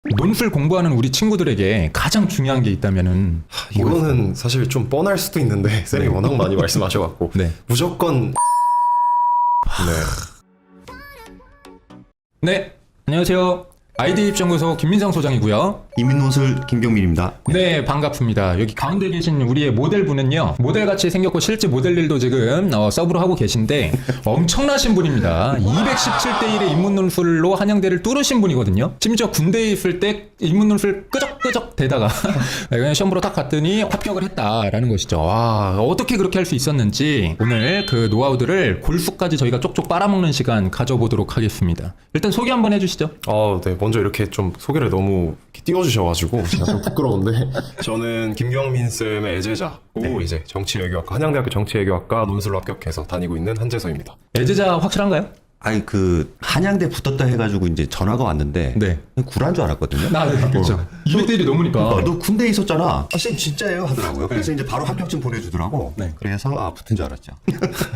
논술 공부하는 우리 친구들에게 가장 중요한 게 있다면은 이거는 사실 좀 뻔할 수도 있는데 쌤이 네. 워낙 많이 말씀하셔갖고 네. 무조건 네, 안녕하세요. 아이디 입시연구소 김민성 소장이고요. 이민논술 김경민입니다. 네, 반갑습니다. 여기 가운데 계신 우리의 모델분은요, 모델같이 생겼고 실제 모델 일도 지금 서브로 하고 계신데 엄청나신 분입니다. 217대 1의 인문논술로 한양대를 뚫으신 분이거든요. 심지어 군대에 있을 때 인문논술 끄적끄적 대다가 그냥 시험 보러 딱 갔더니 합격을 했다라는 것이죠. 와, 어떻게 그렇게 할 수 있었는지 오늘 그 노하우들을 골수까지 저희가 쪽쪽 빨아먹는 시간 가져보도록 하겠습니다. 일단 소개 한번 해주시죠. 네. 먼저 이렇게 좀 소개를 너무 이렇게 띄워주셔가지고 제가 좀 부끄러운데 저는 김경민 쌤의 애제자고 이제 정치외교학과 한양대학교 정치외교학과 논술로 합격해서 다니고 있는 한재서입니다. 애제자 확실한가요? 아니 한양대 붙었다 해가지고 이제 전화가 왔는데 네. 구란 줄 알았거든요. 네, 그렇죠. 200대 1이 넘으니까. 너 군대에 있었잖아. 쌤 진짜예요 하더라고요. 그래서 이제 바로 합격증 보내주더라고. 네. 그래서 붙은 줄 알았죠.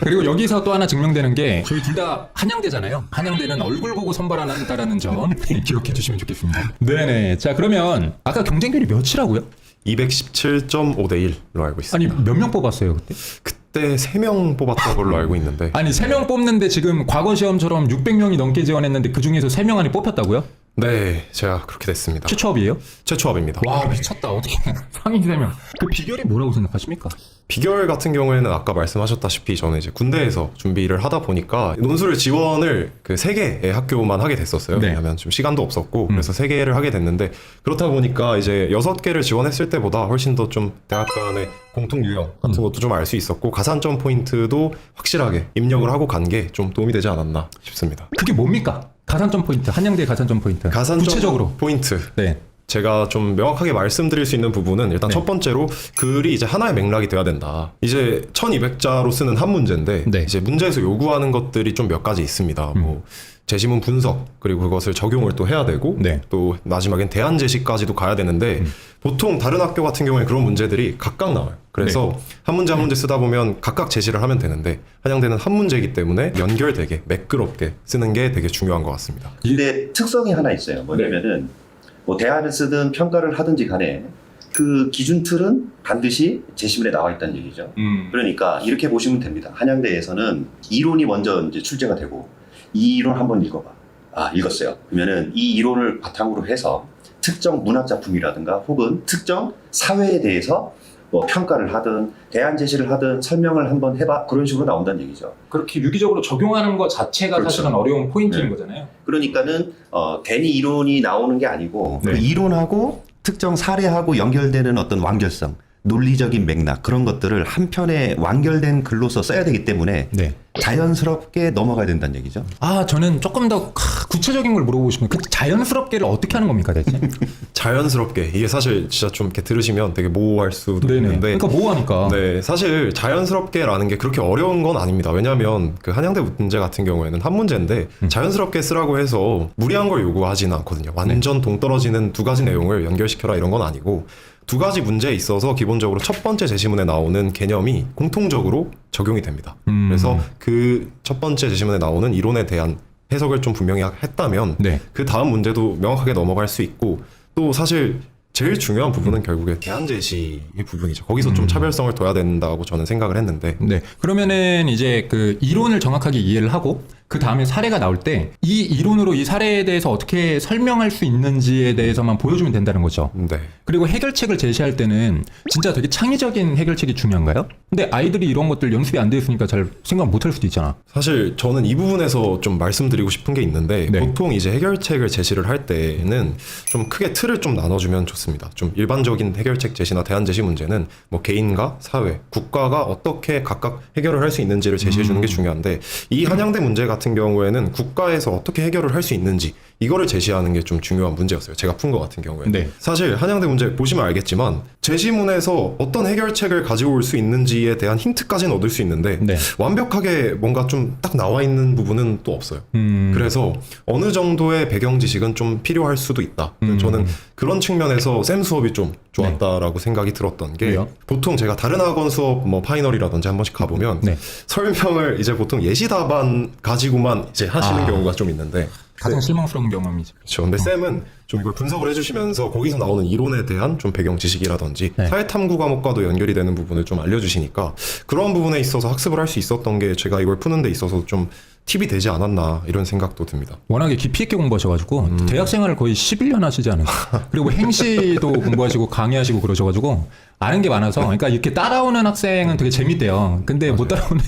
그리고 여기서 또 하나 증명되는 게 저희 둘 다 한양대잖아요. 한양대는 얼굴 보고 선발한다라는 점 기억해 주시면 좋겠습니다. 네네. 자, 그러면 아까 경쟁률이 몇이라고요? 217.5대 1로 알고 있습니다. 아니, 몇 명 뽑았어요 그때? 그때 3명 뽑았던 걸로 알고 있는데 아니, 3명 뽑는데 지금 과거 시험처럼 600명이 넘게 지원했는데 그 중에서 3명 안에 뽑혔다고요? 네, 제가 그렇게 됐습니다. 최초업이에요? 최초합입니다. 와, 미쳤다. 어떻게 상위 3명. 그 비결이 뭐라고 생각하십니까? 비결 같은 경우에는 아까 말씀하셨다시피 저는 이제 군대에서 준비를 하다 보니까 논술 지원을 그 3개의 학교만 하게 됐었어요. 네. 왜냐하면 좀 시간도 없었고 그래서 3개를 하게 됐는데 그렇다 보니까 이제 6개를 지원했을 때보다 훨씬 더 좀 대학 간의 공통 유형 같은 것도 좀 알 수 있었고 가산점 포인트도 확실하게 입력을 하고 간 게 좀 도움이 되지 않았나 싶습니다. 그게 뭡니까? 가산점 포인트. 한양대 가산점 포인트. 가산점 구체적으로. 포인트. 네. 제가 좀 명확하게 말씀드릴 수 있는 부분은 일단 네. 첫 번째로 글이 이제 하나의 맥락이 돼야 된다. 이제 1200자로 쓰는 한 문제인데 네. 이제 문제에서 요구하는 것들이 좀 몇 가지 있습니다. 뭐 제시문 분석 그리고 그것을 적용을 또 해야 되고 네. 또 마지막엔 대안 제시까지도 가야 되는데 보통 다른 학교 같은 경우에 그런 문제들이 각각 나와요. 그래서 한 문제 한 문제 쓰다 보면 각각 제시를 하면 되는데 한양대는 한 문제이기 때문에 연결되게 매끄럽게 쓰는 게 되게 중요한 것 같습니다. 근데 특성이 하나 있어요. 뭐냐면은 뭐 대안을 쓰든 평가를 하든지 간에 그 기준 틀은 반드시 제시문에 나와 있다는 얘기죠. 그러니까 이렇게 보시면 됩니다. 한양대에서는 이론이 먼저 이제 출제가 되고 이 이론 한번 읽어봐. 읽었어요. 그러면은 이 이론을 바탕으로 해서 특정 문학 작품이라든가 혹은 특정 사회에 대해서 뭐 평가를 하든 대안 제시를 하든 설명을 한번 해봐. 그런 식으로 나온다는 얘기죠. 그렇게 유기적으로 적용하는 것 자체가 그렇죠. 사실은 어려운 포인트인 네. 거잖아요. 그러니까는 괜히 이론이 나오는 게 아니고 네. 그 이론하고 특정 사례하고 연결되는 어떤 완결성, 논리적인 맥락 그런 것들을 한 편의 완결된 글로서 써야 되기 때문에 네. 자연스럽게 넘어가야 된다는 얘기죠. 저는 조금 더 구체적인 걸 물어보고 싶은 그 자연스럽게를 어떻게 하는 겁니까, 대체? 자연스럽게 이게 사실 진짜 좀 이렇게 들으시면 되게 모호할 수도 네네. 있는데 그러니까 뭐 하니까. 네, 사실 자연스럽게라는 게 그렇게 어려운 건 아닙니다. 왜냐하면 그 한양대 문제 같은 경우에는 한 문제인데 자연스럽게 쓰라고 해서 무리한 걸 요구하지는 않거든요. 완전 동떨어지는 두 가지 내용을 연결시켜라 이런 건 아니고 두 가지 문제에 있어서 기본적으로 첫 번째 제시문에 나오는 개념이 공통적으로 적용이 됩니다. 그래서 그 첫 번째 제시문에 나오는 이론에 대한 해석을 좀 분명히 했다면 네. 그 다음 문제도 명확하게 넘어갈 수 있고 또 사실 제일 중요한 부분은 결국에 대안 제시의 부분이죠. 거기서 좀 차별성을 둬야 된다고 저는 생각을 했는데 네. 그러면은 이제 그 이론을 정확하게 이해를 하고 그 다음에 사례가 나올 때 이 이론으로 이 사례에 대해서 어떻게 설명할 수 있는지에 대해서만 보여주면 된다는 거죠. 네. 그리고 해결책을 제시할 때는 진짜 되게 창의적인 해결책이 중요한가요? 근데 아이들이 이런 것들 연습이 안 돼 있으니까 잘 생각 못 할 수도 있잖아. 사실 저는 이 부분에서 좀 말씀드리고 싶은 게 있는데 네. 보통 이제 해결책을 제시를 할 때는 좀 크게 틀을 좀 나눠주면 좋습니다. 좀 일반적인 해결책 제시나 대안 제시 문제는 뭐 개인과 사회, 국가가 어떻게 각각 해결을 할 수 있는지를 제시해 주는 게 중요한데 이 한양대 문제 같은 경우에는 국가에서 어떻게 해결을 할 수 있는지 이거를 제시하는 게 좀 중요한 문제였어요. 제가 푼 것 같은 경우에. 네. 사실 한양대 문제 보시면 알겠지만 제시문에서 어떤 해결책을 가지고 올 수 있는지에 대한 힌트까지는 얻을 수 있는데 네. 완벽하게 뭔가 좀 딱 나와 있는 부분은 또 없어요. 그래서 어느 정도의 배경 지식은 좀 필요할 수도 있다. 저는 그런 측면에서 쌤 수업이 좀 좋았다라고 생각이 들었던 게 왜요? 보통 제가 다른 학원 수업 뭐 파이널이라든지 한 번씩 가보면 네. 설명을 이제 보통 예시 답안 가지고만 이제 하시는 경우가 좀 있는데 가장 실망스러운 경험이죠. 그렇죠. 근데 쌤은 좀 이걸 분석을 해주시면서 거기서 나오는 이론에 대한 좀 배경 지식이라든지 네. 사회탐구 과목과도 연결이 되는 부분을 좀 알려주시니까 그런 부분에 있어서 학습을 할 수 있었던 게 제가 이걸 푸는 데 있어서 좀 팁이 되지 않았나 이런 생각도 듭니다. 워낙에 깊이 있게 공부하셔가지고 대학 생활을 거의 11년 하시지 않으세요? 그리고 행시도 공부하시고 강의하시고 그러셔가지고 아는 게 많아서 그러니까 이렇게 따라오는 학생은 되게 재밌대요. 근데 못 따라오는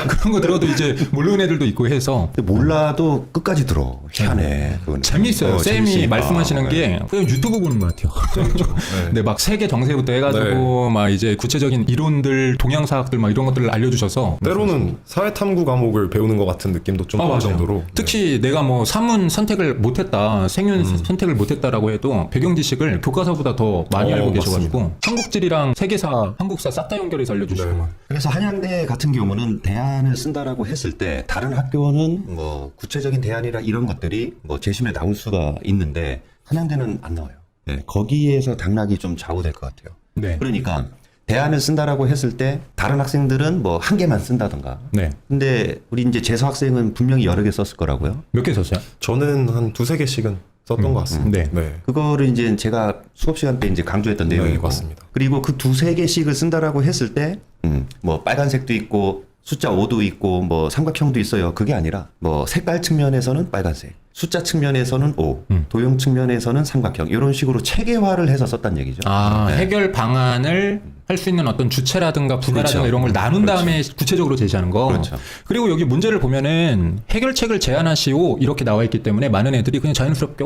그런 거 들어도 이제 모르는 애들도 있고 해서 근데 몰라도 끝까지 들어. 희한해. 그건. 재밌어요. 쌤이 재밌으니까. 말씀하시는 게 그냥 유튜브 보는 것 같아요. 근데 막 세계 정세부터 해가지고 막 이제 구체적인 이론들, 동양사학들 막 이런 것들을 알려주셔서 때로는 사회탐구 과목을 배우는 것 같은 느낌도 좀 들 맞아요. 정도로 특히 내가 뭐 사문 선택을 못했다, 생윤 선택을 못했다라고 해도 배경 지식을 교과서보다 더 많이 알고 계셔가지고 한국지리랑 세계사, 한국사 싹 다 연결해서 알려주시고 네. 그래서 한양대 같은 경우는 대안을 쓴다라고 했을 때 다른 학교는 뭐 구체적인 대안이라 이런 것들이 뭐 재심에 나올 수가 있는데 한양대는 안 나와요. 네, 거기에서 당락이 좀 좌우될 것 같아요. 네. 그러니까 대안을 쓴다라고 했을 때 다른 학생들은 뭐 한 개만 쓴다던가. 네. 근데 우리 이제 재수 학생은 분명히 여러 개 썼을 거라고요. 몇 개 썼어요? 저는 한 두세 개씩은 썼던 것 같습니다. 네. 그거를 이제 제가 수업 시간 때 이제 강조했던 내용이고. 맞습니다. 그리고 그 두세 개씩을 쓴다라고 했을 때, 뭐 빨간색도 있고 숫자 5도 있고 뭐 삼각형도 있어요. 그게 아니라 뭐 색깔 측면에서는 빨간색, 숫자 측면에서는 5, 도형 측면에서는 삼각형 이런 식으로 체계화를 해서 썼단 얘기죠. 아, 해결 방안을 할 수 있는 어떤 주체라든가 분야라든가 그렇죠. 이런 걸 나눈 다음에 구체적으로 제시하는 거. 그렇죠. 그리고 여기 문제를 보면은 해결책을 제안하시오 이렇게 나와 있기 때문에 많은 애들이 그냥 자연스럽게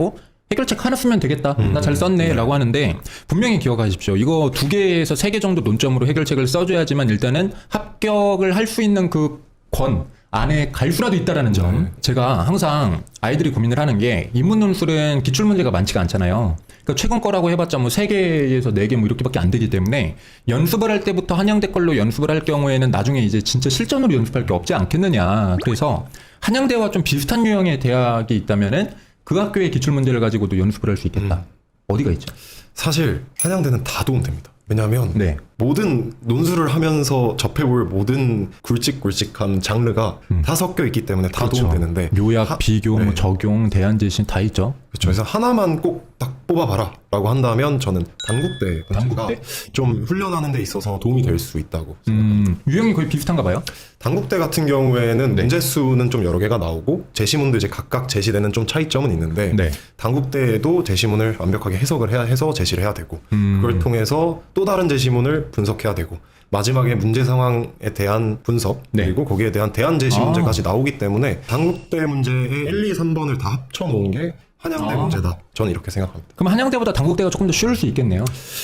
해결책 하나 쓰면 되겠다. 나 잘 썼네. 라고 하는데 분명히 기억하십시오. 이거 2개에서 3개 정도 논점으로 해결책을 써줘야지만 일단은 합격을 할 수 있는 그 권 안에 갈 수라도 있다라는 점. 제가 항상 아이들이 고민을 하는 게 인문 논술은 기출 문제가 많지가 않잖아요. 그러니까 최근 거라고 해봤자 뭐 3개에서 4개 뭐 이렇게밖에 안 되기 때문에 연습을 할 때부터 한양대 걸로 연습을 할 경우에는 나중에 이제 진짜 실전으로 연습할 게 없지 않겠느냐. 그래서 한양대와 좀 비슷한 유형의 대학이 있다면은 그 학교의 기출 문제를 가지고도 연습을 할 수 있겠다. 어디가 있죠? 사실 한양대는 다 도움됩니다. 왜냐하면 네. 모든 논술을 하면서 접해볼 모든 굵직굵직한 장르가 다 섞여 있기 때문에 다 도움되는데 요약, 비교, 네. 뭐 적용, 대안 제시 다 있죠. 그렇죠. 그래서 하나만 꼭 딱 뽑아봐라 라고 한다면 저는 단국대 문제가 단국대? 좀 훈련하는 데 있어서 도움이 될 수 있다고 생각합니다. 유형이 거의 비슷한가 봐요. 단국대 같은 경우에는 문제 수는 좀 여러 개가 나오고 제시문도 이제 각각 제시되는 좀 차이점은 있는데 네. 단국대에도 제시문을 완벽하게 해석을 해야 해서 제시를 해야 되고 그걸 통해서 또 다른 제시문을 분석해야 되고 마지막에 문제 상황에 대한 분석 네. 그리고 거기에 대한 대안 제시 아. 문제까지 나오기 때문에 단국대 문제의 1, 2, 3번을 다 합쳐 놓은 게 한양대 문제다. 저는 이렇게 생각합니다. 그럼 한양대보다 단국대가 조금 더 쉬울 수 있겠네요.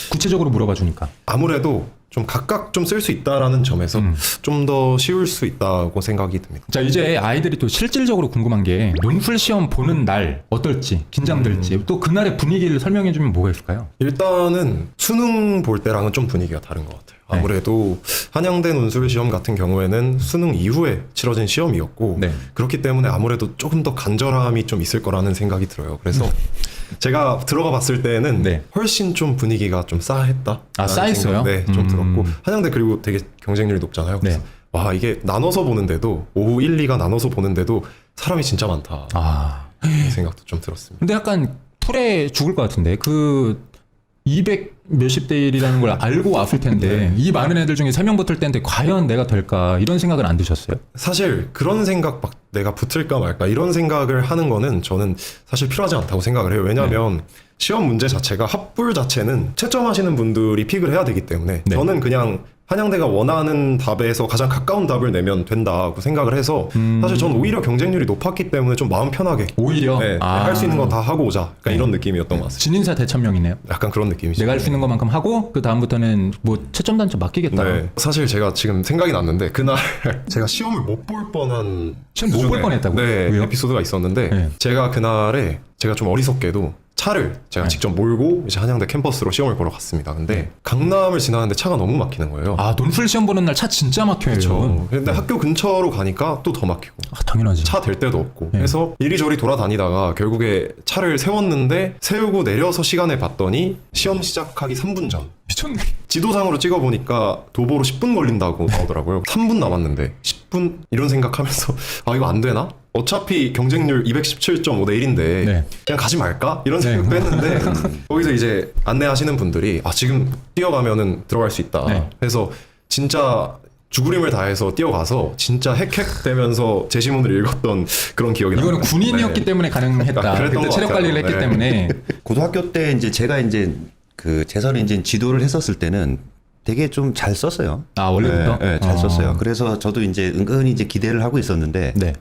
구체적으로 물어봐 주니까. 아무래도 좀 각각 좀 쓸 수 있다라는 점에서 좀 더 쉬울 수 있다고 생각이 듭니다. 자, 이제 아이들이 또 실질적으로 궁금한 게 논술 시험 보는 날 어떨지, 긴장될지, 또 그날의 분위기를 설명해 주면 뭐가 있을까요? 일단은 수능 볼 때랑은 좀 분위기가 다른 것 같아요. 네. 아무래도 한양대 논술 시험 같은 경우에는 수능 이후에 치러진 시험이었고 네. 그렇기 때문에 아무래도 조금 더 간절함이 좀 있을 거라는 생각이 들어요. 그래서 제가 들어가 봤을 때는 네. 훨씬 좀 분위기가 좀 싸했다. 아, 싸했어요? 네, 좀 들었고 한양대 그리고 되게 경쟁률이 높잖아요. 그래서 네. 와 이게 나눠서 보는데도 오후 1, 2가 나눠서 보는데도 사람이 진짜 많다. 아. 이 생각도 좀 들었습니다. 근데 약간 풀에 죽을 것 같은데 그 200 몇십 대 1이라는 걸 알고 왔을 텐데 이 많은 애들 중에 3명 붙을 텐데 과연 내가 될까 이런 생각은 안 드셨어요? 사실 그런 생각 막 내가 붙을까 말까 이런 생각을 하는 거는 저는 사실 필요하지 않다고 생각을 해요. 왜냐하면 시험 문제 자체가 합불 자체는 채점하시는 분들이 픽을 해야 되기 때문에 네. 저는 그냥 한양대가 원하는 답에서 가장 가까운 답을 내면 된다고 생각을 해서 사실 저는 오히려 경쟁률이 높았기 때문에 좀 마음 편하게 오히려 할 수 있는 거 다 하고 오자. 약간 이런 느낌이었던 것 같습니다. 진인사 대천명이네요. 약간 그런 느낌이죠. 내가 할 수 있는 것만큼 하고 그 다음부터는 뭐 채점 단체 맡기겠다. 네. 사실 제가 지금 생각이 났는데 그날 제가 시험을 못 볼 뻔한 시험 못 볼 그중에 뻔했다고요? 네, 왜요? 에피소드가 있었는데 네. 제가 그날에 제가 좀 어리석게도 차를 제가 네. 직접 몰고 이제 한양대 캠퍼스로 시험을 보러 갔습니다. 근데 강남을 지나는데 차가 너무 막히는 거예요. 아, 논술 시험 보는 날 차 진짜 막혀요. 그렇죠. 근데 학교 근처로 가니까 또 더 막히고 아, 당연하지. 차 댈 데도 없고 네. 그래서 이리저리 돌아다니다가 결국에 차를 세웠는데 세우고 내려서 시간을 봤더니 시험 시작하기 3분 전 미쳤네. 지도상으로 찍어보니까 도보로 10분 걸린다고 나오더라고요. 3분 남았는데 10분 이런 생각하면서 아 이거 안 되나? 어차피 경쟁률 217.5대 1인데 네. 그냥 가지 말까? 이런 생각도 했는데 거기서 이제 안내하시는 분들이 아 지금 뛰어가면은 들어갈 수 있다. 네. 그래서 진짜 죽으림을 다해서 뛰어가서 진짜 헥헥대면서 제시문을 읽었던 그런 기억이 나요. 이거는 군인이었기 때문에 가능했다. 그랬던 그때 것 체력 같아요. 관리를 했기 네. 때문에. 고등학교 때 이제 제가 이제 그 재선을 이제 지도를 했었을 때는 되게 좀 잘 썼어요. 아, 원래부터? 네, 잘 썼어요. 그래서 저도 이제 은근히 이제 기대를 하고 있었는데 네.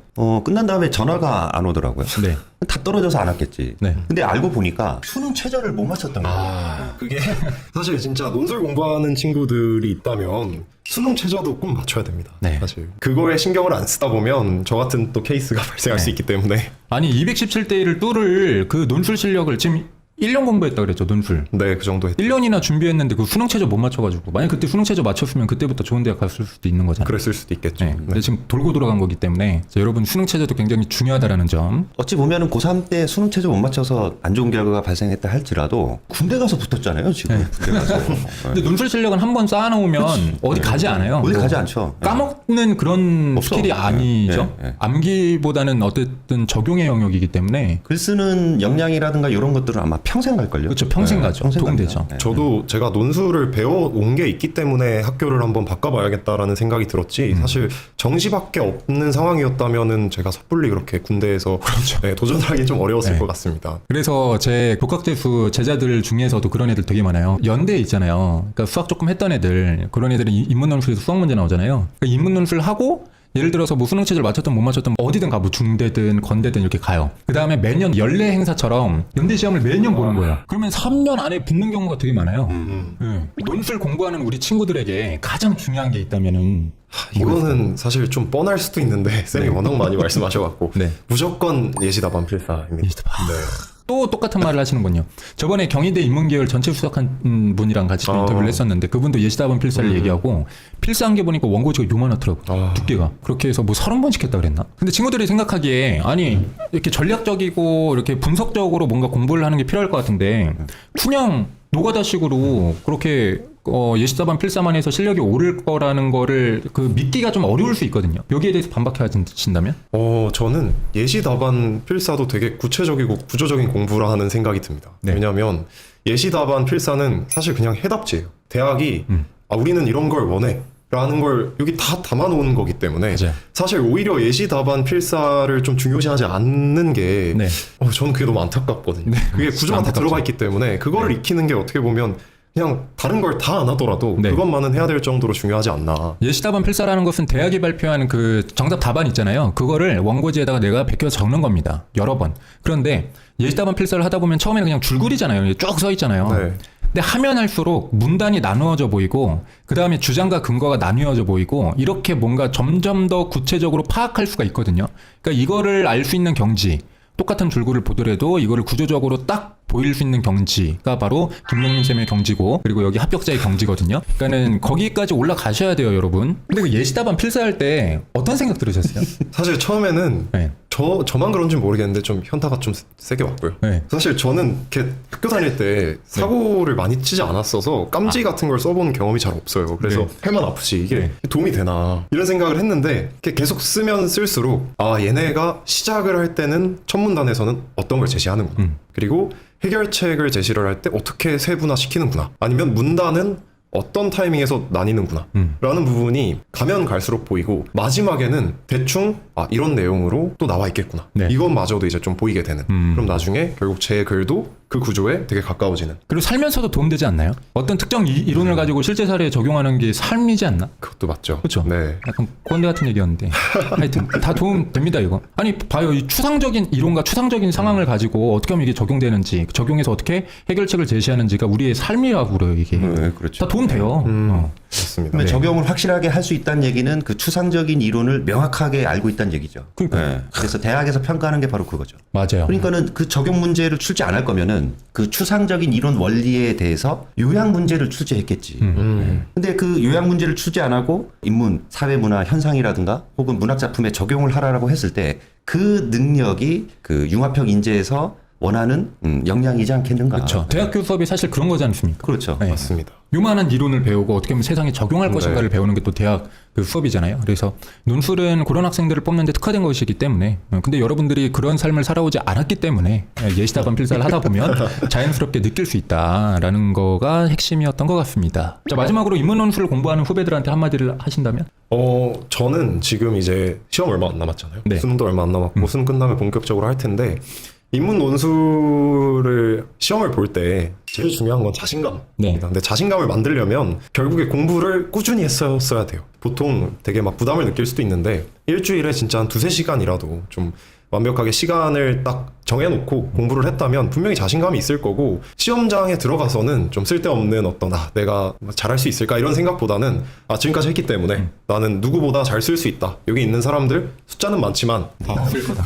끝난 다음에 전화가 안 오더라고요. 네. 다 떨어져서 안 왔겠지. 네. 근데 알고 보니까 수능 최저를 못 맞췄던 거예요. 그게 사실 진짜 논술 공부하는 친구들이 있다면 수능 최저도 꼭 맞춰야 됩니다. 네. 사실 그거에 신경을 안 쓰다 보면 저 같은 또 케이스가 발생할 수 있기 때문에 아니 217대 1을 뚫을 그 논술 실력을 지금 1년 공부했다 그랬죠, 논술. 네 그 정도 했죠. 1년이나 준비했는데 그 수능 최저 못 맞춰가지고 만약 그때 수능 최저 맞췄으면 그때부터 좋은 대학 갔을 수도 있는 거잖아요. 그랬을 수도 있겠죠. 네. 근데 지금 돌고 돌아간 거기 때문에 여러분 수능 최저도 굉장히 중요하다라는 점. 어찌 보면은 고3 때 수능 최저 못 맞춰서 안 좋은 결과가 발생했다 할지라도 군대 가서 붙었잖아요, 지금. 군대 가서. 근데 논술 실력은 한 번 쌓아놓으면 어디 가지 않아요. 어디 가지 않죠. 까먹는 그런 없어. 스킬이 아니죠. 네, 네. 암기보다는 어쨌든 적용의 영역이기 때문에 글 쓰는 역량이라든가 이런 것들은 아마 평생 갈걸요. 그렇죠. 평생 가죠. 평생 도움되죠. 갑니다. 네. 저도 제가 논술을 배워온 게 있기 때문에 학교를 한번 바꿔봐야겠다라는 생각이 들었지 사실 정시밖에 없는 상황이었다면은 제가 섣불리 그렇게 군대에서 네, 도전을 하기 좀 어려웠을 네. 것 같습니다. 그래서 제 복학재수 제자들 중에서도 그런 애들 되게 많아요. 연대에 있잖아요. 그러니까 수학 조금 했던 애들, 그런 애들은 인문논술에서 수학 문제 나오잖아요. 그러니까 인문논술 하고 예를 들어서 뭐 수능 체제를 맞췄든 못 맞췄든 어디든 가, 뭐 중대든 건대든 이렇게 가요. 그 다음에 매년 연례 행사처럼 연대 시험을 매년 보는 거예요. 그러면 3년 안에 붙는 경우가 되게 많아요. 네. 논술 공부하는 우리 친구들에게 가장 중요한 게 있다면은 이거는 사실 좀 뻔할 수도 있는데 쌤이 워낙 많이 말씀하셔갖고 네. 무조건 예시답안 필사입니다. 예시답안. 네. 또 똑같은 말을 하시는군요. 저번에 경희대 인문계열 전체 수석한 분이랑 같이 또 인터뷰를 했었는데 그분도 예시답안 필사를 얘기하고 필사한 게 보니까 원고지가 요만하더라고요. 두께가. 그렇게 해서 뭐 30번씩 했다 그랬나? 근데 친구들이 생각하기에 아니 이렇게 전략적이고 이렇게 분석적으로 뭔가 공부를 하는 게 필요할 것 같은데 그냥 노가다식으로 그렇게 예시답안 필사만 해서 실력이 오를 거라는 거를 그 믿기가 좀 어려울 수 있거든요. 여기에 대해서 반박해 하신다면? 저는 예시 답안 필사도 되게 구체적이고 구조적인 공부라 하는 생각이 듭니다. 네. 왜냐하면 예시 답안 필사는 사실 그냥 해답지예요. 대학이 우리는 이런 걸 원해 라는 걸 여기 다 담아놓은 거기 때문에 맞아요. 사실 오히려 예시 답안 필사를 좀 중요시하지 않는 게 네. 저는 그게 너무 안타깝거든요. 그게 구조가 다 안타깝죠. 들어가 있기 때문에 그거를 익히는 게 어떻게 보면 그냥 다른 걸 다 안 하더라도 네. 그것만은 해야 될 정도로 중요하지 않나. 예시답안 필사라는 것은 대학이 발표하는 그 정답 답안 있잖아요. 그거를 원고지에다가 내가 베껴서 적는 겁니다. 여러 번. 그런데 예시답안 필사를 하다 보면 처음에는 그냥 줄거리잖아요. 쭉 써 있잖아요. 네. 근데 하면 할수록 문단이 나누어져 보이고 그 다음에 주장과 근거가 나뉘어져 보이고 이렇게 뭔가 점점 더 구체적으로 파악할 수가 있거든요. 그러니까 이거를 알 수 있는 경지, 똑같은 줄구를 보더라도 이거를 구조적으로 딱 보일 수 있는 경지가 바로 김용민 쌤의 경지고 그리고 여기 합격자의 경지거든요. 그러니까는 거기까지 올라가셔야 돼요, 여러분. 근데 그 예시답안 필사할 때 어떤 생각 들으셨어요? 사실 처음에는 네. 저만 그런지 모르겠는데 좀 현타가 좀 세게 왔고요. 네. 사실 저는 이렇게 학교 다닐 때 사고를 많이 치지 않았어서 깜지 같은 걸 써본 경험이 잘 없어요. 그래서 네. 팔만 아프지 이게 네. 도움이 되나 이런 생각을 했는데 이렇게 계속 쓰면 쓸수록 얘네가 시작을 할 때는 첫 문단에서는 어떤 걸 제시하는구나. 그리고 해결책을 제시를 할 때 어떻게 세분화시키는구나. 아니면 문단은 어떤 타이밍에서 나뉘는구나 라는 부분이 가면 갈수록 보이고 마지막에는 대충 이런 내용으로 또 나와 있겠구나. 네. 이것마저도 이제 좀 보이게 되는. 그럼 나중에 결국 제 글도 그 구조에 되게 가까워지는. 그리고 살면서도 도움되지 않나요? 어떤 특정 이론을 가지고 실제 사례에 적용하는 게 삶이지 않나? 그것도 맞죠. 그렇죠. 네. 약간 꼰대 같은 얘기였는데 하여튼 다 도움 됩니다 이거. 아니 봐요, 이 추상적인 이론과 추상적인 상황을 가지고 어떻게 하면 이게 적용되는지 적용해서 어떻게 해결책을 제시하는지가 우리의 삶이라고 그래요 이게. 네, 그렇죠. 다 도움 돼요. 맞습니다. 근데 네. 적용을 확실하게 할 수 있다는 얘기는 그 추상적인 이론을 명확하게 알고 있다는 얘기죠. 그러니까요. 네. 그래서 대학에서 평가하는 게 바로 그거죠. 맞아요. 그러니까는 그 적용 문제를 출제 안 할 거면은 그 추상적인 이론 원리에 대해서 요약 문제를 출제했겠지. 근데 그 요약 문제를 출제 안 하고 인문, 사회문화, 현상이라든가 혹은 문학 작품에 적용을 하라고 했을 때 그 능력이 그 융합형 인재에서 원하는 역량이지 않겠는가. 그렇죠. 대학교 수업이 사실 그런 거지 않습니까? 그렇죠. 네. 맞습니다. 요만한 이론을 배우고 어떻게 하면 세상에 적용할 네. 것인가를 배우는 게 또 대학 그 수업이잖아요. 그래서 논술은 그런 학생들을 뽑는데 특화된 것이기 때문에 근데 여러분들이 그런 삶을 살아오지 않았기 때문에 예시답안 필사를 하다 보면 자연스럽게 느낄 수 있다라는 거가 핵심이었던 것 같습니다. 자, 마지막으로 인문 논술을 공부하는 후배들한테 한마디를 하신다면? 저는 지금 이제 시험 얼마 안 남았잖아요. 네. 수능도 얼마 안 남았고 수능 끝나면 본격적으로 할 텐데 인문 논술을 시험을 볼 때 제일 중요한 건 자신감입니다. 네. 근데 자신감을 만들려면 결국에 공부를 꾸준히 했어야 돼요. 보통 되게 막 부담을 느낄 수도 있는데 일주일에 진짜 한 2-3시간이라도 좀 완벽하게 시간을 딱 정해놓고 공부를 했다면 분명히 자신감이 있을 거고 시험장에 들어가서는 좀 쓸데없는 어떤 내가 잘할 수 있을까 이런 생각보다는 지금까지 했기 때문에 나는 누구보다 잘 쓸 수 있다. 여기 있는 사람들 숫자는 많지만 다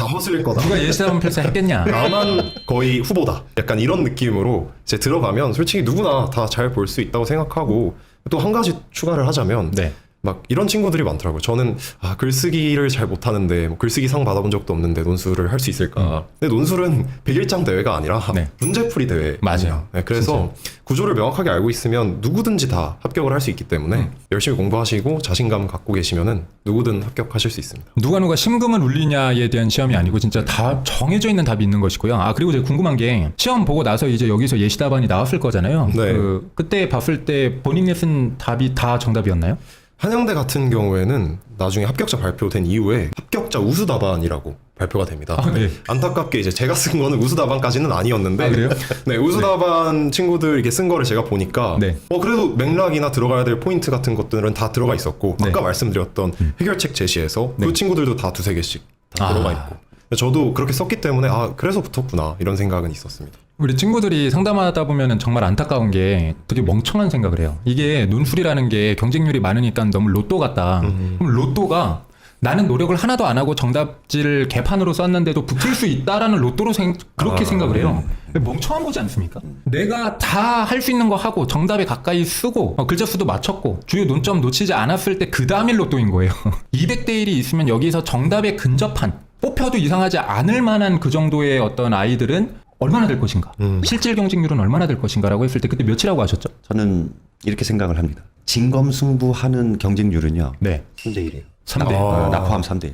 허슬릴 거다. 누가 예시답안 필사 했겠냐? 나만 거의 후보다. 약간 이런 느낌으로 이제 들어가면 솔직히 누구나 다 잘 볼 수 있다고 생각하고 또 한 가지 추가를 하자면 네. 막 이런 친구들이 많더라고요. 저는 글쓰기를 잘 못하는데 뭐 글쓰기 상 받아본 적도 없는데 논술을 할 수 있을까. 근데 논술은 100일장 대회가 아니라 네. 문제풀이 대회. 맞아요. 네, 그래서 구조를 명확하게 알고 있으면 누구든지 다 합격을 할 수 있기 때문에 열심히 공부하시고 자신감 갖고 계시면은 누구든 합격하실 수 있습니다. 누가 심금을 울리냐에 대한 시험이 아니고 진짜 다 정해져 있는 답이 있는 것이고요. 그리고 제가 궁금한 게 시험 보고 나서 이제 여기서 예시답안이 나왔을 거잖아요. 네. 그때 봤을 때 본인이 쓴 답이 다 정답이었나요? 한양대 같은 경우에는 나중에 합격자 발표된 이후에 합격자 우수 답안이라고 발표가 됩니다. 네. 안타깝게 이제 제가 쓴 거는 우수 답안까지는 아니었는데, 그래요? 네, 우수 답안 친구들 이렇게 쓴 거를 제가 보니까, 네. 그래도 맥락이나 들어가야 될 포인트 같은 것들은 다 들어가 있었고, 네. 아까 말씀드렸던 해결책 제시에서 네. 그 친구들도 다 2-3개씩 다 아. 들어가 있고, 저도 그렇게 썼기 때문에 그래서 붙었구나 이런 생각은 있었습니다. 우리 친구들이 상담하다 보면은 정말 안타까운 게 되게 멍청한 생각을 해요. 이게 논술이라는 게 경쟁률이 많으니까 너무 로또 같다. 그럼 로또가 나는 노력을 하나도 안 하고 정답지를 개판으로 썼는데도 붙을 수 있다라는 로또로 그렇게 생각을 해요. 멍청한 거지 않습니까? 내가 다 할 수 있는 거 하고 정답에 가까이 쓰고 글자 수도 맞췄고 주요 논점 놓치지 않았을 때 그 다음이 로또인 거예요. 200대 1이 있으면 여기서 정답에 근접한 뽑혀도 이상하지 않을 만한 그 정도의 어떤 아이들은 얼마나 될 것인가? 실질 경쟁률은 얼마나 될 것인가라고 했을 때 그때 몇이라고 하셨죠? 저는 이렇게 생각을 합니다. 진검승부하는 경쟁률은요. 네. 3대1이에요. 3대. 낙포함 3대1.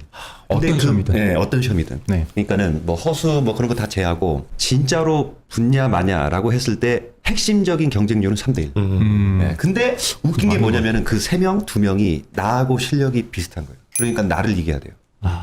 어떤 시험이든. 네, 어떤 시험이든. 네. 그러니까는 뭐 허수 뭐 그런 거 다 제하고 진짜로 붙냐 마냐라고 했을 때 핵심적인 경쟁률은 3대1. 네, 근데 웃긴 게 뭐냐면은 그 3명, 2명이 나하고 실력이 비슷한 거예요. 그러니까 나를 이겨야 돼요.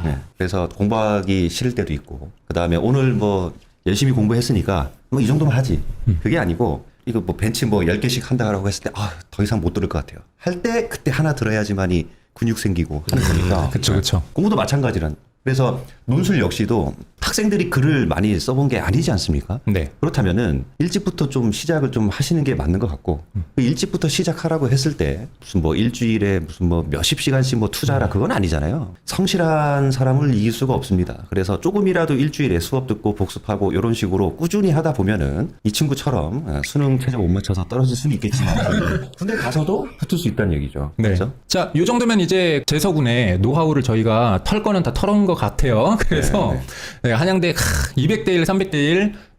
네, 그래서 공부하기 싫을 때도 있고, 그 다음에 오늘 뭐 열심히 공부했으니까 뭐 이 정도만 하지. 그게 아니고 이거 뭐 벤치 뭐 10개씩 한다고 했을 때 더 이상 못 들을 것 같아요. 할 때 그때 하나 들어야지만이 근육 생기고 하는 거니까. 그쵸. 공부도 마찬가지란. 그래서 논술 역시도 학생들이 글을 많이 써본 게 아니지 않습니까? 네. 그렇다면은 일찍부터 좀 시작을 좀 하시는 게 맞는 것 같고, 그 일찍부터 시작하라고 했을 때 무슨 뭐 일주일에 무슨 뭐 몇십 시간씩 뭐 투자라 그건 아니잖아요. 성실한 사람을 이길 수가 없습니다. 그래서 조금이라도 일주일에 수업 듣고 복습하고 이런 식으로 꾸준히 하다 보면은 이 친구처럼 수능 최저 못 맞춰서 떨어질 수는 있겠지만 군대 가서도 붙을 수 있다는 얘기죠. 네. 그렇죠? 자, 요 정도면 이제 재서군의 노하우를 저희가 털 거는 다 털은 것 같아요. 그래서 네, 한양대 200대 1, 300대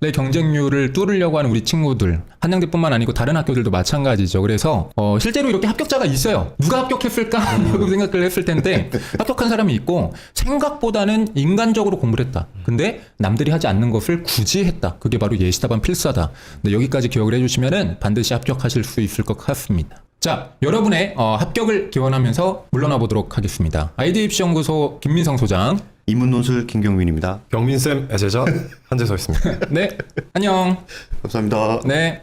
1의 경쟁률을 뚫으려고 하는 우리 친구들, 한양대뿐만 아니고 다른 학교들도 마찬가지죠. 그래서 실제로 이렇게 합격자가 있어요. 누가 합격했을까? 라고 생각을 했을 텐데 합격한 사람이 있고 생각보다는 인간적으로 공부를 했다. 근데 남들이 하지 않는 것을 굳이 했다. 그게 바로 예시답안 필사다. 네, 여기까지 기억을 해주시면은 반드시 합격하실 수 있을 것 같습니다. 자, 여러분의 합격을 기원하면서 물러나 보도록 하겠습니다. 아이디 입시연구소 김민성 소장. 인문논술 김경민입니다. 경민쌤 애제자 한재서였습니다. 네, 안녕. 감사합니다. 네.